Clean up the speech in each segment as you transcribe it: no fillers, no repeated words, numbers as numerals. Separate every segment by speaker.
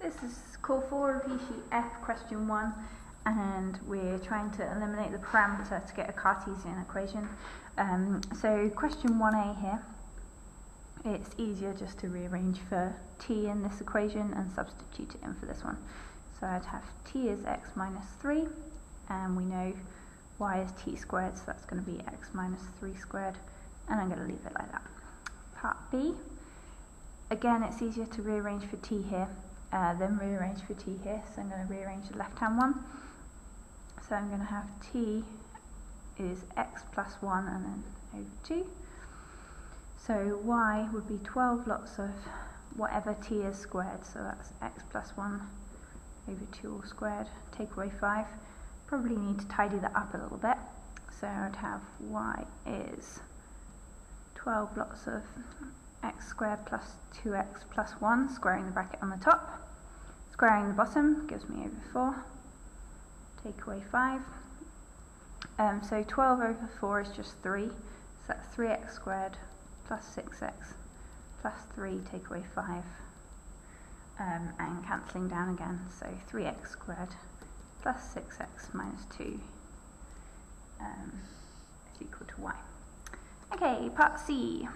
Speaker 1: This is call 4 of sheet F, question 1, and we're trying to eliminate the parameter to get a Cartesian equation. So question 1a here, it's easier just to rearrange for t in this equation and substitute it in for this one. So I'd have t is x minus 3, and we know y is t squared, so that's going to be x minus 3 squared, and I'm going to leave it like that. Part B, again it's easier to rearrange for t here then rearrange for t here, so I'm going to rearrange the left hand one. So I'm going to have t is x plus 1 and then over 2. So y would be 12 lots of whatever t is squared, so that's x plus 1 over 2 all squared, take away 5. Probably need to tidy that up a little bit, so I'd have y is 12 lots of x squared plus 2x plus 1, squaring the bracket on the top. Squaring the bottom gives me over 4, take away 5. So 12 over 4 is just 3, so that's 3x squared plus 6x plus 3, take away 5. And cancelling down again, so 3x squared plus 6x minus 2 is equal to y. Okay, part C.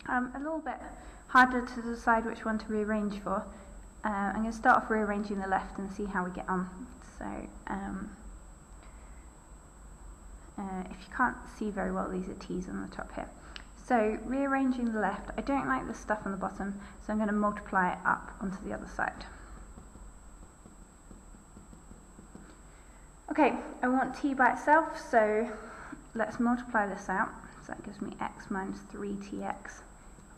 Speaker 1: A little bit harder to decide which one to rearrange for. I'm going to start off rearranging the left and see how we get on. So, if you can't see very well, these are t's on the top here. So, rearranging the left, I don't like the stuff on the bottom, so I'm going to multiply it up onto the other side. Okay, I want t by itself, so let's multiply this out. So that gives me x minus 3tx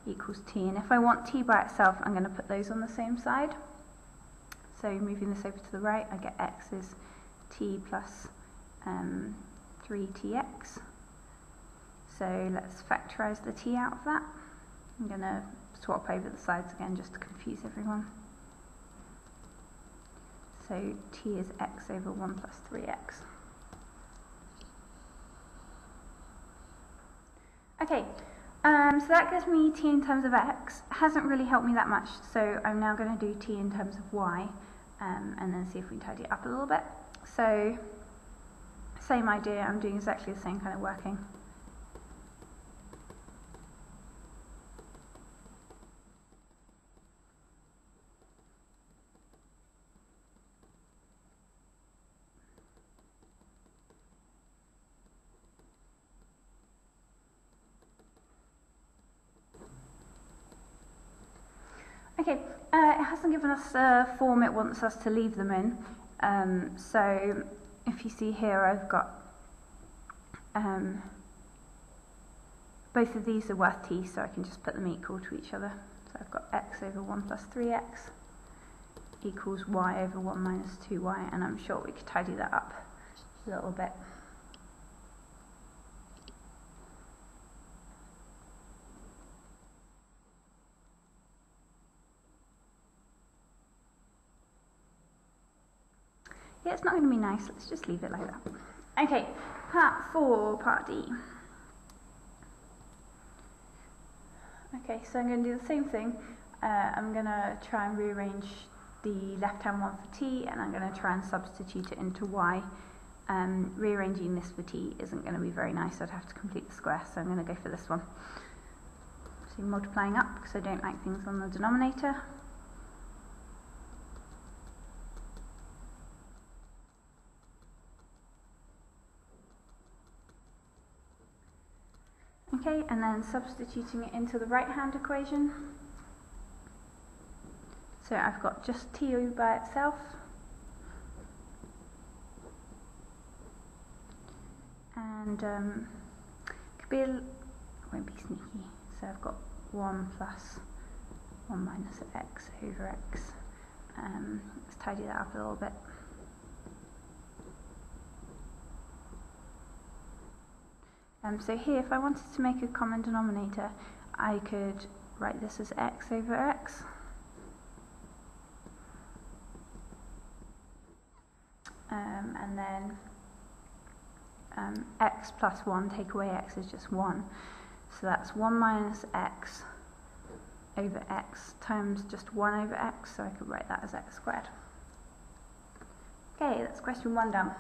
Speaker 1: equals t, and if I want t by itself, I'm going to put those on the same side. So moving this over to the right, I get x is t plus 3tx. So let's factorise the t out of that. I'm going to swap over the sides again just to confuse everyone. So t is x over 1 plus 3x. Okay, so that gives me t in terms of x. Hasn't really helped me that much, so I'm now going to do t in terms of y, and then see if we can tidy it up a little bit. So, same idea, I'm doing exactly the same kind of working. Okay, it hasn't given us the form it wants us to leave them in, so if you see here I've got both of these are worth t, so I can just put them equal to each other. So I've got x over 1 plus 3x equals y over 1 minus 2y, and I'm sure we could tidy that up a little bit. Yeah, it's not going to be nice, let's just leave it like that. Okay, part 4, part D. Okay, so I'm going to do the same thing. I'm going to try and rearrange the left-hand one for t, and I'm going to try and substitute it into y. Rearranging this for t isn't going to be very nice, I'd have to complete the square, so I'm going to go for this one. So multiplying up, because I don't like things on the denominator. Okay, and then substituting it into the right-hand equation. So I've got just t by itself. And could be won't be sneaky. So I've got 1 plus 1 minus x over x. Let's tidy that up a little bit. So here, if I wanted to make a common denominator, I could write this as x over x. And then x plus 1, take away x is just 1. So that's 1 minus x over x times just 1 over x, so I could write that as x squared. Okay, that's question 1 done.